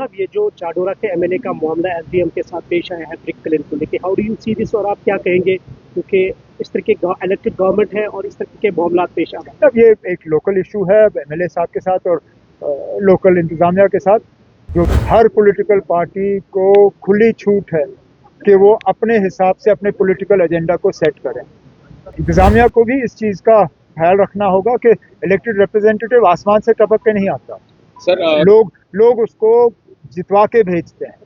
साहब, ये जो चाडोरा के एमएलए का मामला एसडीएम के साथ पेश आया है ब्रिक क्लेम को लेके, how do you see this, और आप क्या कहेंगे, क्योंकि इस तरह के इलेक्टेड गवर्नमेंट है और इस तरह के मामला पेश आ रहे हैं। अब ये एक लोकल इशू है एमएलए साहब के साथ और लोकल इंतजामिया के साथ, जो हर पॉलिटिकल पार्टी को खुली छूट है कि वो अपने हिसाब से अपने पॉलिटिकल एजेंडा को सेट करें। इंतजामिया को भी इस चीज़ का ख्याल रखना होगा कि इलेक्टेड रिप्रेजेंटेटिव आसमान से टपक के नहीं आता सर। लोग उसको जितवा के भेजते हैं।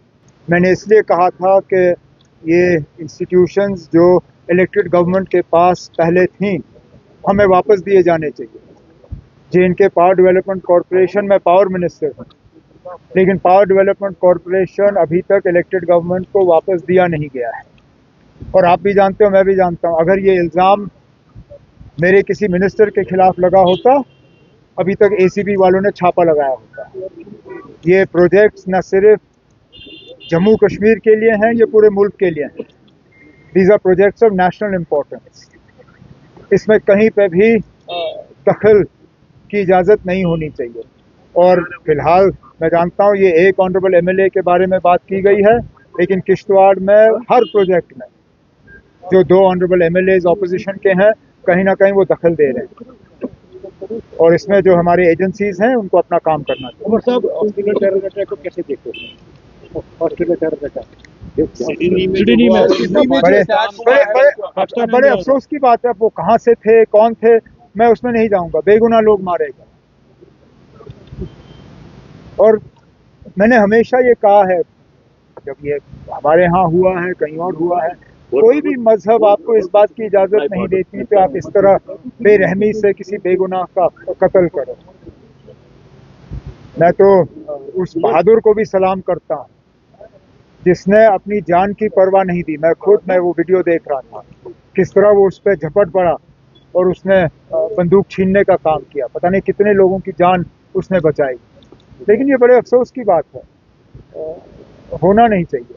मैंने इसलिए कहा था कि ये इंस्टीट्यूशंस जो इलेक्टेड गवर्नमेंट के पास पहले थी हमें वापस दिए जाने चाहिए। जे&के पावर डेवलपमेंट कॉरपोरेशन में पावर मिनिस्टर हूँ, लेकिन पावर डेवलपमेंट कॉरपोरेशन अभी तक इलेक्टेड गवर्नमेंट को वापस दिया नहीं गया है। और आप भी जानते हो, मैं भी जानता हूँ, अगर ये इल्ज़ाम मेरे किसी मिनिस्टर के खिलाफ लगा होता, अभी तक एसीबी वालों ने छापा लगाया होता। ये प्रोजेक्ट्स न सिर्फ जम्मू कश्मीर के लिए हैं, ये पूरे मुल्क के लिए हैं। These are projects of national importance. इसमें कहीं पे भी दखल की इजाज़त नहीं होनी चाहिए। और फिलहाल मैं जानता हूँ ये एक ऑनरेबल एमएलए के बारे में बात की गई है, लेकिन किश्तवाड़ में हर प्रोजेक्ट में जो 2 ऑनरेबल एमएलएज ऑपोजिशन के हैं, कहीं ना कहीं वो दखल दे रहे हैं। और इसमें जो हमारी एजेंसीज हैं उनको अपना काम करना चाहिए। उमर साहब, ऑस्ट्रेलिया टेरर अटैक को कैसे देखते हैं? ऑस्ट्रेलिया टेरर अटैक सिडनी में बड़े अफसोस की बात है। वो कहाँ से थे, कौन थे, मैं उसमें नहीं जाऊंगा। बेगुनाह लोग मारे गए। और मैंने हमेशा ये कहा है, जब ये हमारे यहाँ हुआ है, कहीं और हुआ है, कोई भी मजहब आपको इस बात की इजाजत नहीं देती कि आप इस तरह बेरहमी से किसी बेगुनाह का कत्ल करो। मैं तो उस बहादुर को भी सलाम करता हूँ जिसने अपनी जान की परवाह नहीं दी। मैं वो वीडियो देख रहा था, किस तरह वो उस पर झपट पड़ा और उसने बंदूक छीनने का काम किया। पता नहीं कितने लोगों की जान उसने बचाई। लेकिन ये बड़े अफसोस की बात है, होना नहीं चाहिए।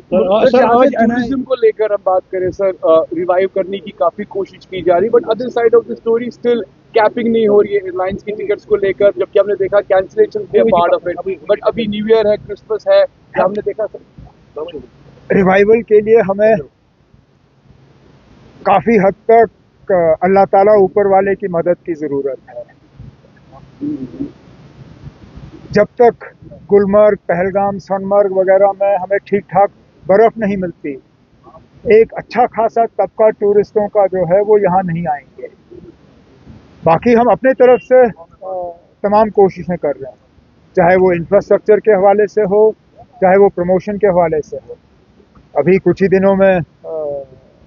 सर आज टूरिज्म को लेकर हम बात करें सर, रिवाइव करने की काफी कोशिश की जा रही, but other side of the story still capping नहीं हो रही है एयरलाइंस की टिकट्स को लेकर, जबकि हमने देखा कैंसिलेशन थे पार्ट ऑफ इट। बट अभी न्यू ईयर है, क्रिसमस है, हमने देखा सर रिवाइवल के लिए हमें काफी हद तक अल्लाह ताला ऊपर वाले की मदद की जरूरत है। जब तक गुलमर्ग, पहलगाम, सोनमर्ग वगैरह में हमें ठीक ठाक बर्फ नहीं मिलती, एक अच्छा खासा तबका टूरिस्टों का जो है वो यहाँ नहीं आएंगे। बाकी हम अपने तरफ से तमाम कोशिशें कर रहे हैं, चाहे वो इंफ्रास्ट्रक्चर के हवाले से हो, चाहे वो प्रमोशन के हवाले से हो। अभी कुछ ही दिनों में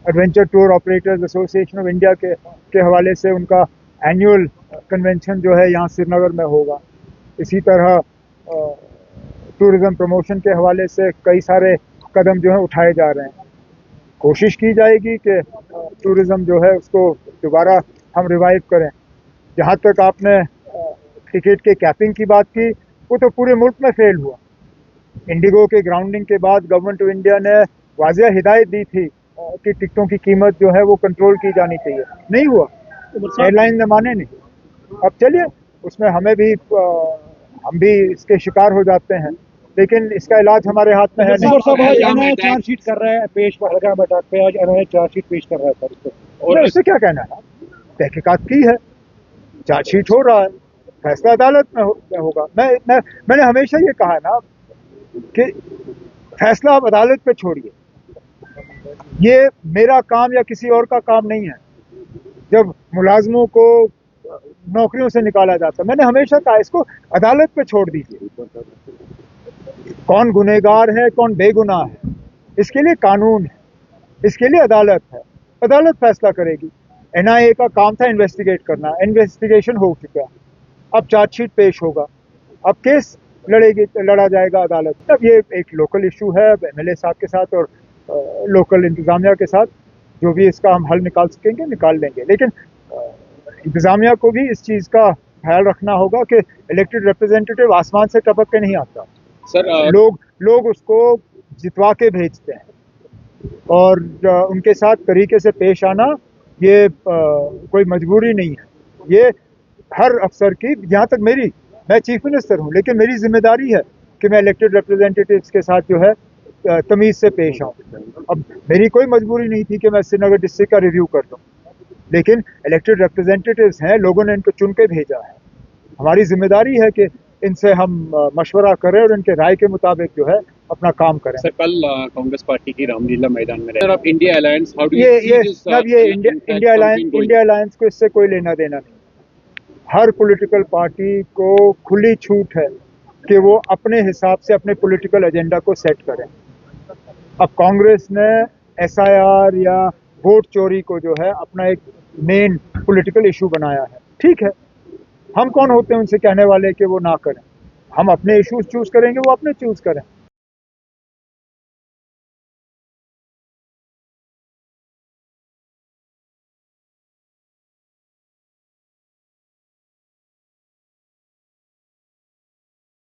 adventure tour operators association of India के हवाले से उनका एनुअल कन्वेंशन जो है यहाँ श्रीनगर में होगा। इसी तरह टूरिज्म प्रमोशन के हवाले से कई सारे कदम जो है उठाए जा रहे हैं। कोशिश की जाएगी कि टूरिज्म जो है उसको दोबारा हम रिवाइव करें। जहाँ तक आपने टिकट के कैपिंग की बात की, वो तो पूरे मुल्क में फेल हुआ। इंडिगो के ग्राउंडिंग के बाद गवर्नमेंट ऑफ इंडिया ने वाज़ेह हिदायत दी थी कि टिकटों की कीमत जो है वो कंट्रोल की जानी चाहिए, नहीं हुआ। एयरलाइन ने माने नहीं। अब चलिए, उसमें हम भी इसके शिकार हो जाते हैं, लेकिन इसका इलाज हमारे हाथ में है नहीं। एनआईए चार्जशीट कर रहा है पेश, पहलगाम अटैक पे आज एनआईए चार्जशीट पेश कर रहा है सर। और इससे क्या कहना है? तहकीकात की है, चार्जशीट हो रहा है, फैसला अदालत में होगा। मैंने हमेशा ये कहा ना कि फैसला आप अदालत पे छोड़िए, ये मेरा काम या किसी और का काम नहीं है। जब मुलाजमों को नौकरियों से निकाला जाता, मैंने हमेशा कहा इसको अदालत पे छोड़ दीजिए। कौन गुनहगार है, कौन बेगुनाह है, इसके लिए कानून है, इसके लिए अदालत है। अदालत फैसला करेगी। एनआईए का काम था इन्वेस्टिगेट करना, इन्वेस्टिगेशन हो चुका, अब चार्जशीट पेश होगा, अब केस लड़ा जाएगा अदालत। अब ये एक लोकल इशू है एमएलए साहब के साथ और लोकल इंतजामिया के साथ। जो भी इसका हम हल निकाल सकेंगे निकाल लेंगे, लेकिन इंतजामिया को भी इस चीज़ का ख्याल रखना होगा कि इलेक्टेड रिप्रेजेंटेटिव आसमान से टपक के नहीं आता सर। लोग उसको जितवा के भेजते हैं और उनके साथ तरीके से पेश आना ये कोई मजबूरी नहीं है। ये हर अफसर की, यहाँ तक मैं चीफ मिनिस्टर हूँ, लेकिन मेरी जिम्मेदारी है कि मैं इलेक्टेड रिप्रेजेंटेटिव्स के साथ जो है तमीज़ से पेश आऊँ। अब मेरी कोई मजबूरी नहीं थी कि मैं श्रीनगर डिस्ट्रिक्ट का रिव्यू कर दूँ, लेकिन इलेक्टेड रिप्रेजेंटेटिव्स हैं, लोगों ने इनको चुन के भेजा है। हमारी जिम्मेदारी है कि इनसे हम मशवरा करें और इनके राय के मुताबिक जो है अपना काम करें। सर, कल कांग्रेस पार्टी की रामलीला मैदान में सर, अब India alliance, how do you ये सी दिस? इंडिया अलायंस को इससे कोई लेना देना नहीं। हर पॉलिटिकल पार्टी को खुली छूट है कि वो अपने हिसाब से अपने पॉलिटिकल एजेंडा को सेट करें। अब कांग्रेस ने SIR या वोट चोरी को जो है अपना एक मेन पॉलिटिकल इशू बनाया है। ठीक है, हम कौन होते हैं उनसे कहने वाले कि वो ना करें। हम अपने इश्यूज चूज करेंगे, वो अपने चूज करें।